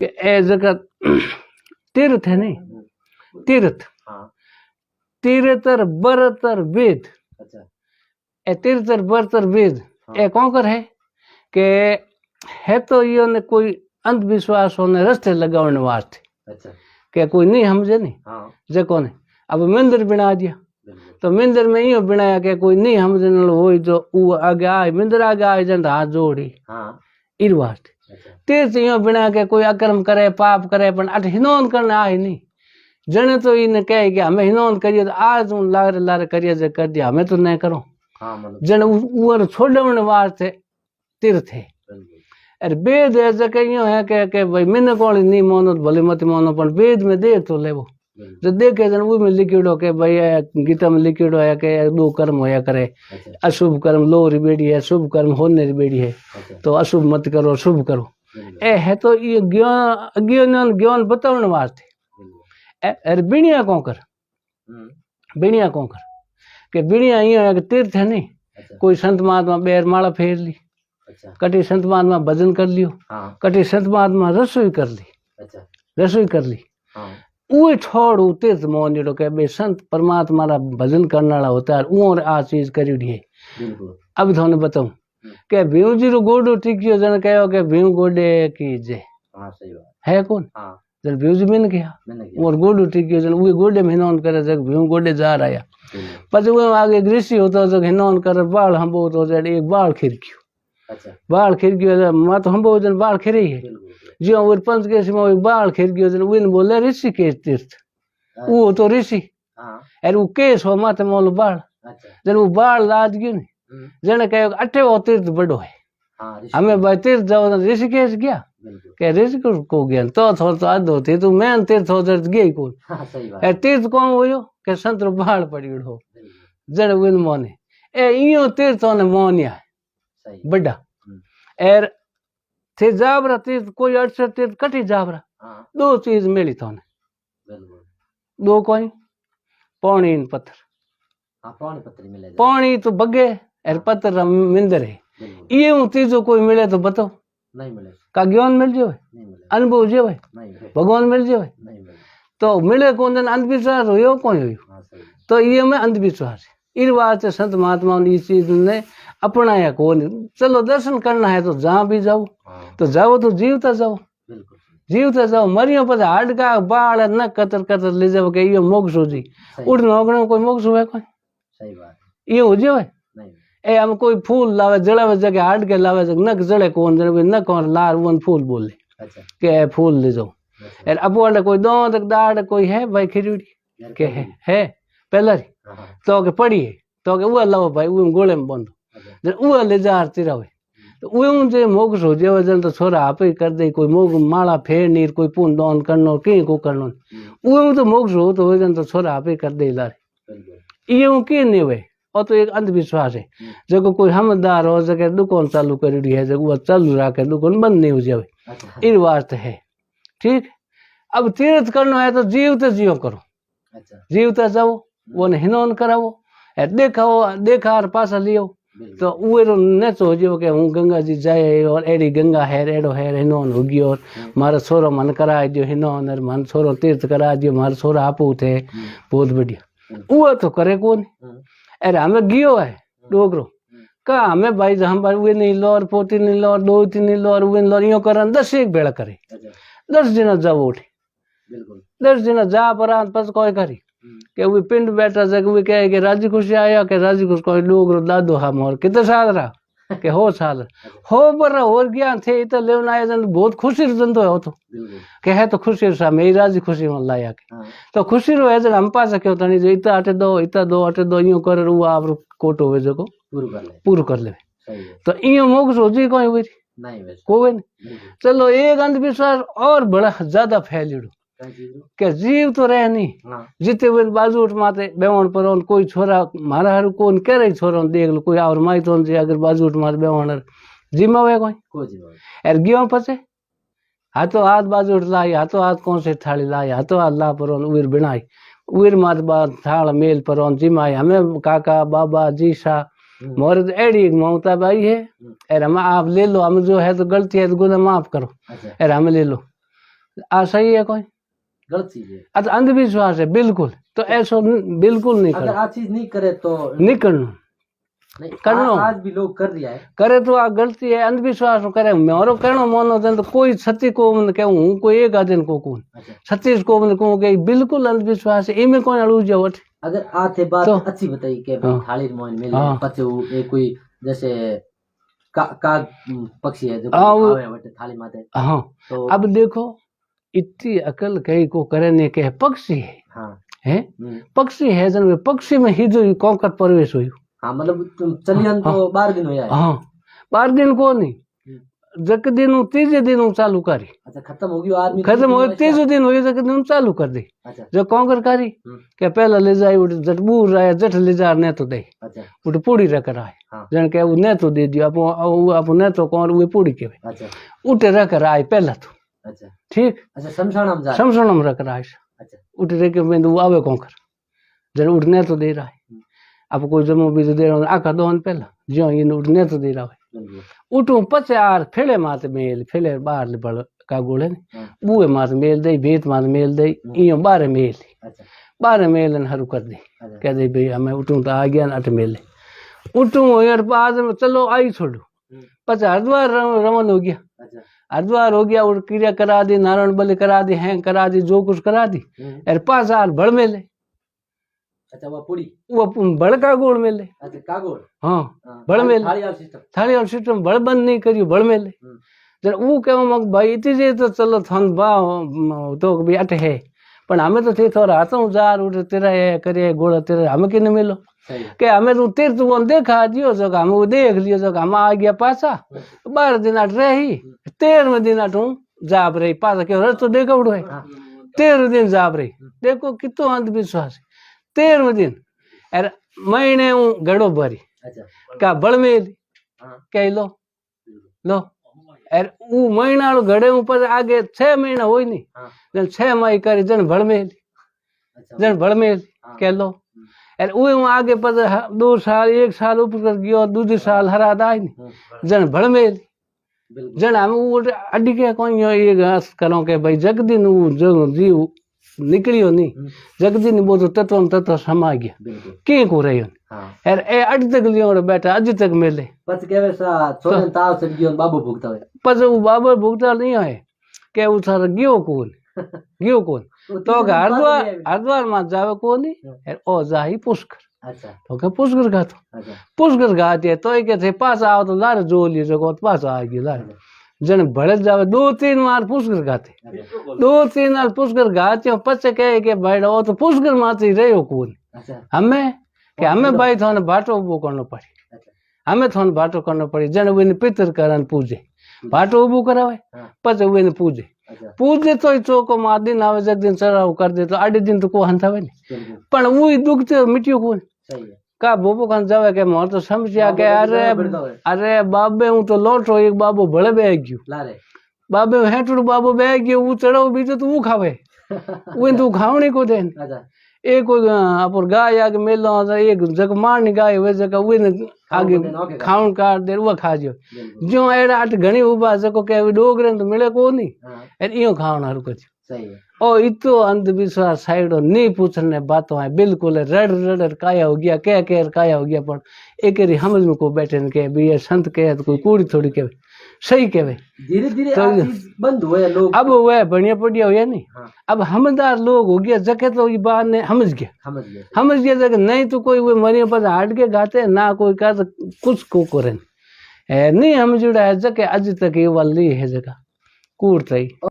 कि ए जगह तीर्थ है नहीं, तीर्थ तीरतर बरतर वेद। ए तीरतर बरतर वेद ए कौन कर है कि है तो यो ने कोई अंधविश्वास होने रस्ते लगाने वास्ते के कोई नहीं समझे नहीं जे कोने अब मंदिर बना दिया तो मंदिर में यो बनाया के कोई नहीं समझने हो जो वो आगे आए मंदिर आगे आए जन हाथ जोड़ी इर वास्ते तीर्थ यो बना के कोई अकर्म करे पाप करे पर अट हिनोन करने आए नहीं जने तो इन्हें कहे कि हमें हिनोन करिए तो आज उन लारे लारे करिए जे कर दिया हमें तो नहीं करो जन वो छोड़ने वास्ते तीर्थ है। अरे वेद ऐसा कहीं है कि भाई मैंने कौन नहीं मानो भले मत मानो पर वेद में देख तो ले वो जो देखे जन वो में लिखिड़ो के भाई गीता में लिखिड़ो है कि दो कर्म होया करे अशुभ कर्म लो री बेड़ी है शुभ कर्म होने री बेड़ी है तो अशुभ मत करो शुभ करो ए है तो ये ज्ञान अज्ञान ज्ञान बताने वास्ते। अरे बिणिया कौन कर बिणिया कौन कर के बिणिया ये है कि तीर्थ है नहीं कोई संत महात्मा बैर माला फेर ली कटी संत महात्मा भजन कर लियो कटी संत महात्मा रसोई कर ली रसोई कर ली वो छोड़ तीर्थ मोहन जो के बे संत परमात्मा रा भजन करने वाला होता है और आ चीज करी है। अब थाने बताऊं के भीम जी रो गोडो टिकियो जन कहो के भीम गोडे की जय है कौन जन भीम जी मैंने कहा और गोडो टिकियो जन वो गोडे में हिनौन करे जग भीम गोडे जा रहा પછી वो आगे ऋषि होता जो हिनौन कर बाल हंबो तो एक बाल खिरकियो बाल खिरकियो मां तो हंबो जन बाल खिरे है जो वो पंच के में एक बाल खिरकियो जन वो बोले ऋषि के तीर्थ वो तो ऋषि अरे वो केस हो माथे मोल बाल जन वो बाल लाद गयो ने जने कहे अठे वो तीर्थ बड़ो है हमें भाई तीर्थ जाओ ऋषिकेश गया क्या ऋषिकेश को गया तो आधो थे तो मैं तीर्थ हो गया कौन तीर्थ कौन हो के संत बाल पड़ी हो जड़ विन मोने ए इयो तीर्थ ने मोनिया बड़ा एर थे जाबरा तीर्थ कोई अड़सठ तीर्थ कटी जाबरा दो चीज मिली तो दो कोई पौनी पत्थर पौनी तो बगे एर पत्थर मिंदर है ये तीजो कोई मिले तो बताओ नहीं मिले का ज्ञान मिल जाए अनुभव जाए भगवान मिल जाए तो मिले कौन दिन अंधविश्वास हो कौन हो तो ये में अंधविश्वास है इस वास्ते संत महात्मा ने इस चीज ने अपनाया कौन चलो दर्शन करना है तो जहाँ भी जाओ तो जाओ तो जीवता जाओ मरियो पर हाड का बाल न कतर कतर ले जाओ के ये मोक्ष हो जी उठ नौकरी कोई मोक्ष हुआ कोई सही बात ये हो जाए ए हम कोई फूल लावे जड़ावे जगह हाड के लावे नक जड़े कौन न कौन लार वन फूल बोले के फूल ले जाओ अब वाले कोई दो तक दाड़ कोई है भाई खिचड़ी के है पहला तो के पड़ी है तो के वो लाओ भाई वो गोले में बंद जब वो ले जा तिरावे तो वो जे मोक्ष हो जावे जन तो छोरा आप ही कर दे कोई मोग माला फेर नीर कोई पुन दान करनो के को करनो वो तो मोक्ष हो तो जन तो छोरा आप ही कर दे लारे ये के नहीं वे और तो एक अंधविश्वास है जब कोई हमदार हो सके दुकान चालू करी है जब वो चालू रखे दुकान बंद नहीं हो जावे इन वास्ते है ठीक। अब तीर्थ करना है तो जीवते जियो करो जीवते जाओ वो हिनौन करावो देखाओ देखा और पासा लियो तो वो नेचो हो जो के हूँ गंगा जी जाए और एड़ी गंगा है एड़ो है हिनौन होगी और मारा छोरो मन करा दियो हिनौन और मन छोरो तीर्थ करा दियो मारा छोरा आपू थे बहुत बढ़िया वो तो करे कौन अरे हमें गियो है डोगरो का हमें भाई हम वे नहीं लोर पोती नहीं लोर दो तीन नहीं लोर वे लोर यो करन 10 एक बेड़ा करे 10 दिन जाओ उठे 10 दिन जा पर पस कोई करी के वो पिंड बैठा जग वो कहे कि राजी खुशी आया के राजी खुश कोई डोगरो दादो हम और कितने साल रहा के हो साल हो पर और ज्ञान थे तो लेवन आया जन बहुत खुशी जन तो हो तो के है तो खुशी सा मेरी राजी खुशी में लाया के तो खुशी रो है जन हम पास के होता नहीं जो इतना आटे दो यूं कर वो आप कोट होवे जो को पूरा कर ले तो इयो मोक्ष हो जी कोई हुई नहीं कोई नहीं। चलो एक अंधविश्वास और बड़ा ज्यादा फैलियो के जीव तो रहे नहीं जीते हुए बाजू उठ माते बेवण पर कोई छोरा मारा हर कौन कह रही छोरा देख लो कोई और माई तो अगर बाजू उठ माते बेवण जिम्मा हुए कोई यार गियो पचे हाथों हाथ बाजू उठ लाई हाथों हाथ कौन से थाली लाई हाथों हाथ ला पर उर बनाई उर मात बाद थाल मेल पर जिमाई हमें काका बाबा जीसा मोर एड़ी ममता बाई है यार हम आप ले लो हम जो है तो गलती है तो गुना माफ करो यार हम ले लो आ सही है कोई गलत चीज है, आ तो अंधविश्वास है बिल्कुल। तो ऐसा बिल्कुल नहीं अगर करना, आ चीज नहीं करे तो नहीं करना, नहीं, करनो आज भी लोग कर दिया है। करे तो आ गलती है, अंधविश्वास करे। मारो कहनो मानो तो कोई सती को मन कहूं हूं कोई एक आदमी को कौन अच्छा, सतीश को मन कहूं के बिल्कुल अंधविश्वास है, इमे कौन अड़ू जाओ वठ। अगर आते बात तो अच्छी बताई कि भाई हाँ थाली मोइन मिले हाँ पचू ये कोई जैसे काग पक्षी है जो हाँ वो आवे वटे थाली माते, हाँ। तो अब देखो इतनी अकल कहीं को करे ने के पक्षी हाँ है पक्षी है जन पक्षी में ही जो कौकट प्रवेश हुई। हाँ मतलब तुम चलियन हाँ तो 12 दिन हो जाए। हाँ 12 दिन को नहीं जक दिन तीजे दिन चालू करी। अच्छा खत्म होगी आदमी खत्म हो तीसरे दिन हो जक दिन चालू कर दी। अच्छा जो कौकर करी के पहला ले जाए उठ जट बूर आया जट ले जा ने तो दे अच्छा उठ पूड़ी रख रहा है हाँ जन के ने तो दे दियो आप ने तो कौन वो पूड़ी के अच्छा उठ रख रहा है पहला तो अच्छा ठीक अच्छा शमशान जा शमशान रख रहा है अच्छा उठ रे के मैं वो आवे कौकर जन उठने तो दे रहा है अब कोई जमो भी दे रहा आखा दोन पहला जो ये उठने तो दे रहा है उठू पचे आर फेले मात मेल फेले बाहर बड़ का गोले ने बुए मात मेल दे भेत मात मेल दे इयो 12 मेल अच्छा 12 मेल हरू कर दे कह दे भाई हमें उठू तो आ गया 8 मेल उठू यार बाद में चलो आई छोड़ू पचे हरिद्वार रवन हो गया अच्छा हरिद्वार हो गया और क्रिया करा दी नारायण बलि करा दी हैं करा दी जो कुछ करा दी यार 5 आर बड़ मेले अच्छा वो पूरी वो बड़का गोड़ मेले अच्छा का गोड़ हाँ बड़ मेले थाली और सिस्टम बड़ बंद नहीं करियो बड़ मेले जरा वो कहो मग भाई इतने तो चलो थन बा तो भी अट है पण हमें तो थे थोड़ा आता हूँ जार उठ तेरा है करे गोड़ तेरा हमें किने मिलो के हमें तो तीर्थ वो देखा दियो जो हम वो देख लियो जो हम आ गया पासा 12 दिन अट रही 13वें दिन अट हूँ जाप रही पासा क्यों रस तो देखा उड़ो है 13 दिन जाप रही देखो कितो अंधविश्वास 13वें दिन अरे महीने हूँ गड़ो भरी का बड़मेल कह लो लो अरे वो महीना घड़े ऊपर आगे 6 महीना हो नहीं जन 6 माही करी जन भड़मेल कह लो अरे वो आगे पर 2 साल 1 साल ऊपर गयो दूसरे साल हरा दाई नहीं जन भड़मेल जन हम वो अड्डी के कोई ये घास करो के भाई जगदीन वो जो जीव निकलियो नहीं जगदीन वो तो तत्व समा गया के को रही यार ए अड तक लियो बैठा अज तक मिले पछ केवे सा छोरन ताव से गयो बाबू भुगता है पछ वो बाबू भुगता नहीं है के वो सारा गयो कौन तो हरिद्वार में जावे कौन यार ओ जाही पुष्कर अच्छा तो के पुष्कर गा तो पुष्कर गाते तो के थे पास आओ तो लार जो लियो जो पास आ गया लार जन भड़े जावे 2-3 बार पुष्कर गाते 2-3 बार पुष्कर गाते पछे कहे के भाई वो तो पुष्कर माती रहो कौन हमें के हमें भाई थाने भाटो उबो करनो पड़ी हमें थाने भाटो करनो पड़ी जन वे पितर करन पूजे भाटो उबो करावे पछे वे पूजे पूजे तो ही चौको मार दिन आवे जग दिन चढ़ाव कर दे तो 8 दिन तो को हंतावे नहीं पण वो दुख तो मिटियो कौन का बोबो खान जावे के मोर तो समझिया के अरे बाबे हूं तो लोटो एक बाबो भले बह गयो बाबे हेटड़ो बाबो बह गयो वो चढ़ाव बीजो तो वो खावे वो तो खावणी को देन एक कोई गाय आगे मेलो एक जग मारनी गाय वे जगह वे आगे खावन काट दे वो खा जो जो एड़ा अट घणी उबा जको के डोगरे तो मिले को नहीं ए इयो खावन हारू कर सही है ओ इतो अंधविश्वास साइड नहीं पूछने बातों है बिल्कुल रड़ काया हो गया कह काया हो गया पर एक समझ में को बैठे न के भी ये संत कहे तो कोई कूड़ी थोड़ी कहे सही कहे धीरे धीरे तो बंद हुए लोग अब वह बढ़िया बढ़िया हुआ नहीं अब समझदार लोग हो गया जगह तो ये बात ने समझ गया जगह नहीं तो कोई वो मरिया पर हाट के गाते ना कोई का तो कुछ को करे नहीं हम जुड़ा है जगह आज तक ये वाली है जगह कूड़ता ही